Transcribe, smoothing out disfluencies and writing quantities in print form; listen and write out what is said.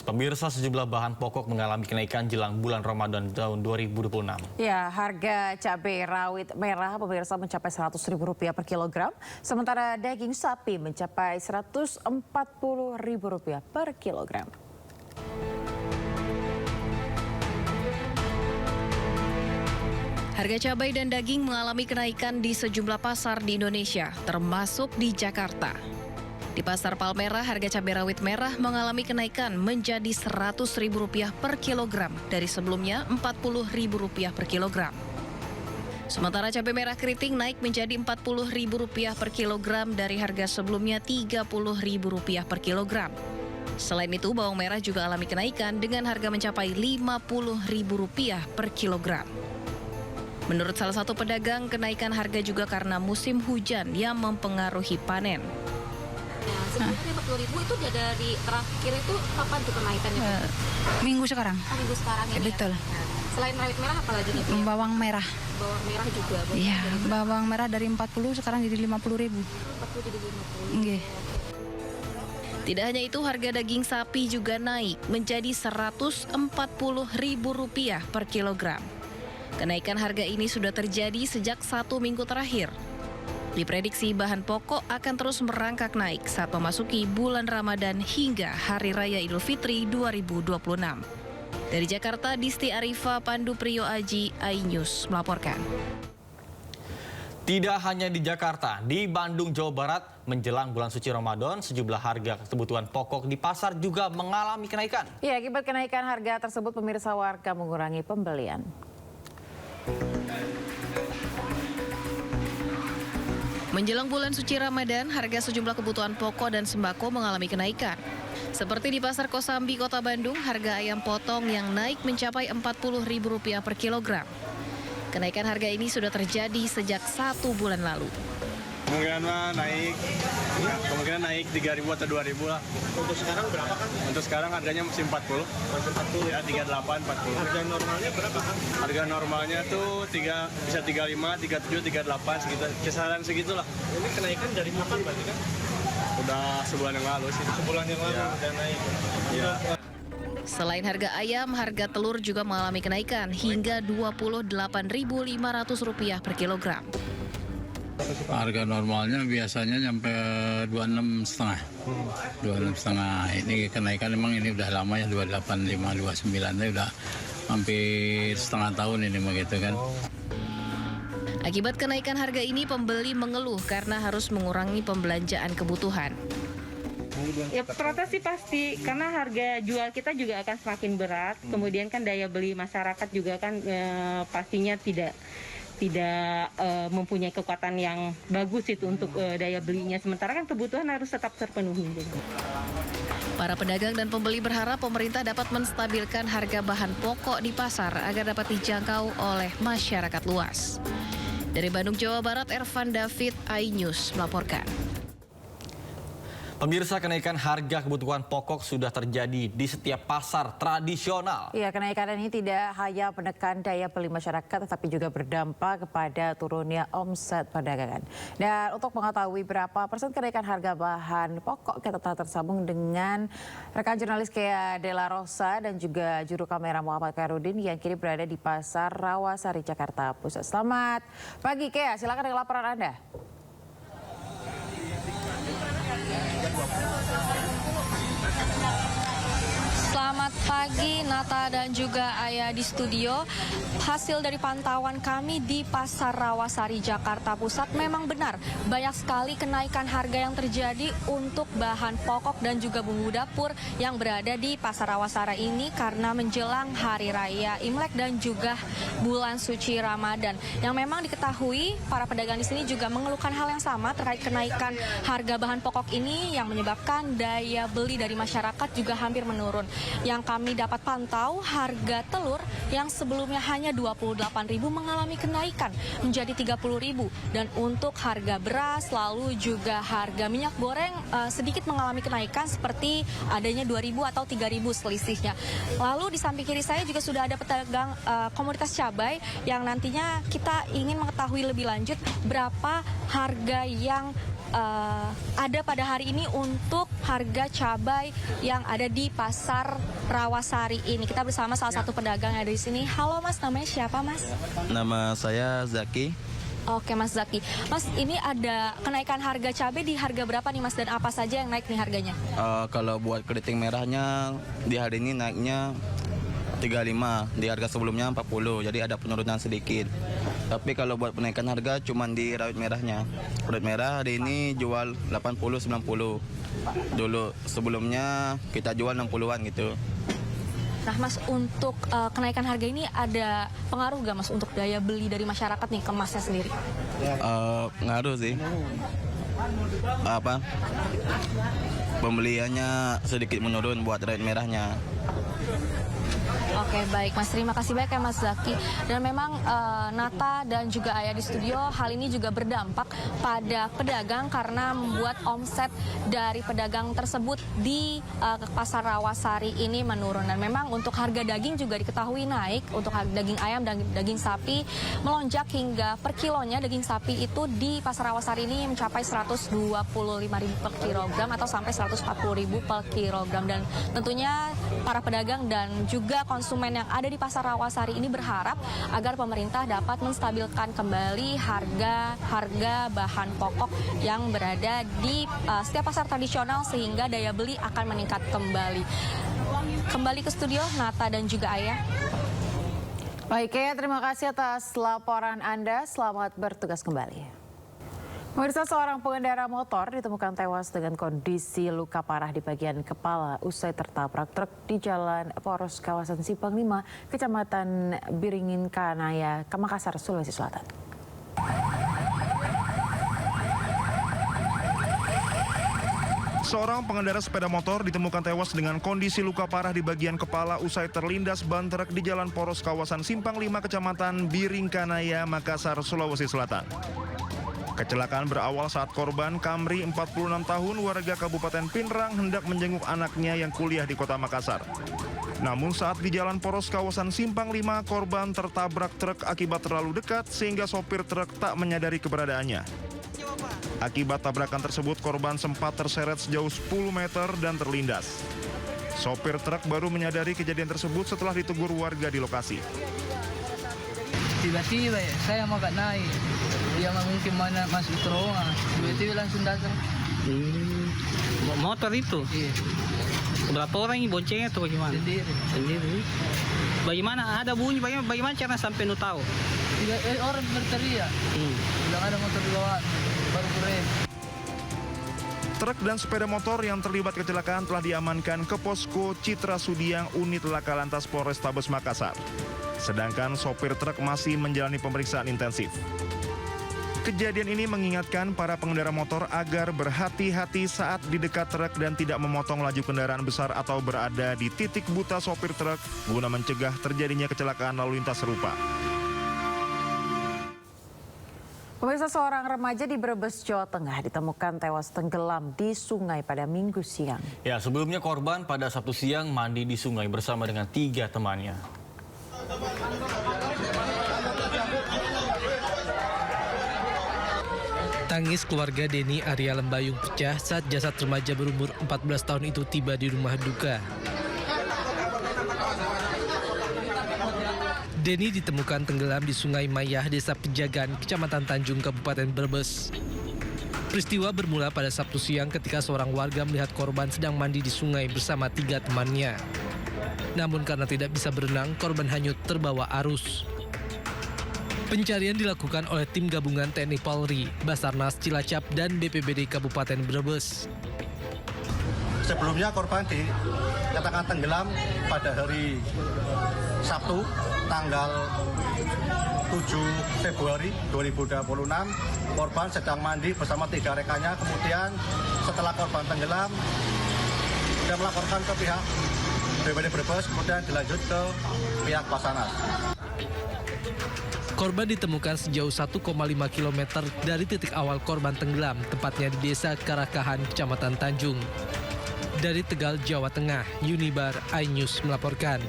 Pemirsa, sejumlah bahan pokok mengalami kenaikan jelang bulan Ramadan tahun 2026. Ya, harga cabai rawit merah pemirsa mencapai Rp100.000 per kilogram, sementara daging sapi mencapai Rp140.000 per kilogram. Harga cabai dan daging mengalami kenaikan di sejumlah pasar di Indonesia, termasuk di Jakarta. Di Pasar Palmerah, harga cabai rawit merah mengalami kenaikan menjadi Rp100.000 per kilogram dari sebelumnya Rp40.000 per kilogram. Sementara cabai merah keriting naik menjadi Rp40.000 per kilogram dari harga sebelumnya Rp30.000 per kilogram. Selain itu, bawang merah juga alami kenaikan dengan harga mencapai Rp50.000 per kilogram. Menurut salah satu pedagang, kenaikan harga juga karena musim hujan yang mempengaruhi panen. Sebelumnya 50.000 itu dari terakhir itu kapan tuh kenaikannya? Minggu sekarang. Minggu sekarang ini. Betul. Ya? Selain rawit merah apa lagi nih? Bawang merah. Bawang merah juga. Iya, bawang merah dari 40 sekarang jadi 50.000. 40 jadi 50. Nggih. Tidak hanya itu, harga daging sapi juga naik menjadi Rp140.000 per kilogram. Kenaikan harga ini sudah terjadi sejak 1 minggu terakhir. Diprediksi bahan pokok akan terus merangkak naik saat memasuki bulan Ramadan hingga Hari Raya Idul Fitri 2026. Dari Jakarta, Disti Arifa, Pandu Priyo Aji, iNews melaporkan. Tidak hanya di Jakarta, di Bandung, Jawa Barat, menjelang bulan suci Ramadan, sejumlah harga kebutuhan pokok di pasar juga mengalami kenaikan. Ya, akibat kenaikan harga tersebut, pemirsa, warga mengurangi pembelian. Menjelang bulan suci Ramadan, harga sejumlah kebutuhan pokok dan sembako mengalami kenaikan. Seperti di Pasar Kosambi, Kota Bandung, harga ayam potong yang naik mencapai Rp40.000 per kilogram. Kenaikan harga ini sudah terjadi sejak 1 bulan lalu. Kemungkinan naik 3.000 atau 2.000 lah. Untuk sekarang berapa kan? Untuk sekarang harganya masih 40. Masih 40 Ya, 38, 40. Harga normalnya berapa kan? Harga normalnya tuh bisa 35, 37, 38 sekitar. Kisaran segitulah. Ini kenaikan dari kapan berarti kan? Udah sebulan yang lalu sih. Sebulan yang lalu Ya. udah naik. Ya. Selain harga ayam, harga telur juga mengalami kenaikan hingga Rp28.500 per kilogram. Harga normalnya biasanya sampai 26,5. 26,5. Ini kenaikan memang ini udah lama ya, 28,5, 29. Ini udah hampir setengah tahun ini begitu kan. Akibat kenaikan harga ini, pembeli mengeluh karena harus mengurangi pembelanjaan kebutuhan. Ya protes sih pasti, karena harga jual kita juga akan semakin berat. Kemudian kan daya beli masyarakat juga kan pastinya tidak mempunyai kekuatan yang bagus itu untuk daya belinya. Sementara kan kebutuhan harus tetap terpenuhi. Para pedagang dan pembeli berharap pemerintah dapat menstabilkan harga bahan pokok di pasar agar dapat dijangkau oleh masyarakat luas. Dari Bandung, Jawa Barat, Ervan David, iNews melaporkan. Pemirsa, kenaikan harga kebutuhan pokok sudah terjadi di setiap pasar tradisional. Ya, kenaikan ini tidak hanya menekan daya beli masyarakat, tetapi juga berdampak kepada turunnya omset perdagangan. Dan untuk mengetahui berapa persen kenaikan harga bahan pokok, kita telah tersambung dengan rekan jurnalis Kea Della Rosa dan juga juru kamera Muhammad Karudin yang kini berada di Pasar Rawasari, Jakarta Pusat. Selamat pagi, Kea. Silakan dengan laporan Anda. Selamat pagi Nata dan juga Ayah di studio. Hasil dari pantauan kami di Pasar Rawasari, Jakarta Pusat, memang benar banyak sekali kenaikan harga yang terjadi untuk bahan pokok dan juga bumbu dapur yang berada di Pasar Rawasari ini karena menjelang Hari Raya Imlek dan juga bulan suci Ramadan. Yang memang diketahui para pedagang di sini juga mengeluhkan hal yang sama terkait kenaikan harga bahan pokok ini yang menyebabkan daya beli dari masyarakat juga hampir menurun. Yang kami dapat pantau, harga telur yang sebelumnya hanya Rp28.000 mengalami kenaikan menjadi Rp30.000. Dan untuk harga beras lalu juga harga minyak goreng sedikit mengalami kenaikan seperti adanya Rp2.000 atau Rp3.000 selisihnya. Lalu di samping kiri saya juga sudah ada pedagang komoditas cabai yang nantinya kita ingin mengetahui lebih lanjut berapa harga yang ada pada hari ini untuk harga cabai yang ada di Pasar Rawasari ini. Kita bersama salah satu pedagang yang ada di sini. Halo Mas, namanya siapa Mas? Nama saya Zaki. Oke Mas Zaki. Mas, ini ada kenaikan harga cabai di harga berapa nih Mas, dan apa saja yang naik nih harganya? Kalau buat keriting merahnya di hari ini naiknya 35, di harga sebelumnya 40, jadi ada penurunan sedikit. Tapi kalau buat penaikan harga cuma di rawit merahnya. Rawit merah hari ini jual 80-90. Dulu sebelumnya kita jual 60-an gitu. Nah Mas, untuk kenaikan harga ini ada pengaruh gak Mas untuk daya beli dari masyarakat nih ke Masnya sendiri? Ngaruh sih. Pembeliannya sedikit menurun buat rawit merahnya. Oke, baik Mas, terima kasih banyak ya Mas Zaki. Dan memang Nata dan juga Ayah di studio, hal ini juga berdampak pada pedagang karena membuat omset dari pedagang tersebut di Pasar Rawasari ini menurun. Dan memang untuk harga daging juga diketahui naik. Untuk daging ayam dan daging sapi melonjak hingga per kilonya. Daging sapi itu di Pasar Rawasari ini mencapai 125.000 per kilogram atau sampai 140.000 per kilogram. Dan tentunya para pedagang dan juga konsumen yang ada di Pasar Rawasari ini berharap agar pemerintah dapat menstabilkan kembali harga bahan pokok yang berada di setiap pasar tradisional sehingga daya beli akan meningkat kembali. Kembali ke studio, Nata dan juga Ayah. Baik ya, terima kasih atas laporan Anda. Selamat bertugas kembali. Pemirsa, seorang pengendara motor ditemukan tewas dengan kondisi luka parah di bagian kepala usai tertabrak truk di Jalan Poros kawasan Simpang 5, Kecamatan Biringin Kanaya, Makassar, Sulawesi Selatan. Seorang pengendara sepeda motor ditemukan tewas dengan kondisi luka parah di bagian kepala usai terlindas ban truk di Jalan Poros kawasan Simpang 5, Kecamatan Biring Kanaya, Makassar, Sulawesi Selatan. Kecelakaan berawal saat korban Kamri 46 tahun warga Kabupaten Pinrang hendak menjenguk anaknya yang kuliah di Kota Makassar. Namun saat di Jalan Poros kawasan Simpang 5, korban tertabrak truk akibat terlalu dekat sehingga sopir truk tak menyadari keberadaannya. Akibat tabrakan tersebut, korban sempat terseret sejauh 10 meter dan terlindas. Sopir truk baru menyadari kejadian tersebut setelah ditegur warga di lokasi. Tiba-tiba ya, saya mau gak naik. Dia mungkin mana masuk terowongan. Tiba-tiba langsung datang. Motor itu? Iya. Berapa orang yang boncengnya atau bagaimana? Sendiri. Bagaimana? Ada bunyi, bagaimana cara sampai nu tahu? Orang berteriak. Bilang ada motor di bawah, baru keren. Truk dan sepeda motor yang terlibat kecelakaan telah diamankan ke posko Citra Sudiang unit Laka Lantas Polrestabes Makassar. Sedangkan sopir truk masih menjalani pemeriksaan intensif. Kejadian ini mengingatkan para pengendara motor agar berhati-hati saat di dekat truk dan tidak memotong laju kendaraan besar atau berada di titik buta sopir truk guna mencegah terjadinya kecelakaan lalu lintas serupa. Pemirsa, seorang remaja di Brebes, Jawa Tengah ditemukan tewas tenggelam di sungai pada Minggu siang. Ya, sebelumnya korban pada Sabtu siang mandi di sungai bersama dengan 3 temannya. Tangis keluarga Denny Arya Lembayung pecah saat jasad remaja berumur 14 tahun itu tiba di rumah duka. Denny ditemukan tenggelam di Sungai Mayah, Desa Pejagan, Kecamatan Tanjung, Kabupaten Brebes. Peristiwa bermula pada Sabtu siang ketika seorang warga melihat korban sedang mandi di sungai bersama 3 temannya. Namun karena tidak bisa berenang, korban hanyut terbawa arus. Pencarian dilakukan oleh tim gabungan TNI Polri, Basarnas Cilacap, dan BPBD Kabupaten Brebes. Sebelumnya korban dikatakan tenggelam pada hari Sabtu, tanggal 7 Februari 2026. Korban sedang mandi bersama 3 rekannya. Kemudian setelah korban tenggelam, dia melaporkan ke pihak BPBD Brebes, kemudian dilanjut ke pihak Basarnas. Korban ditemukan sejauh 1,5 km dari titik awal korban tenggelam, tepatnya di Desa Karakahan, Kecamatan Tanjung. Dari Tegal, Jawa Tengah, Yunibar iNews melaporkan.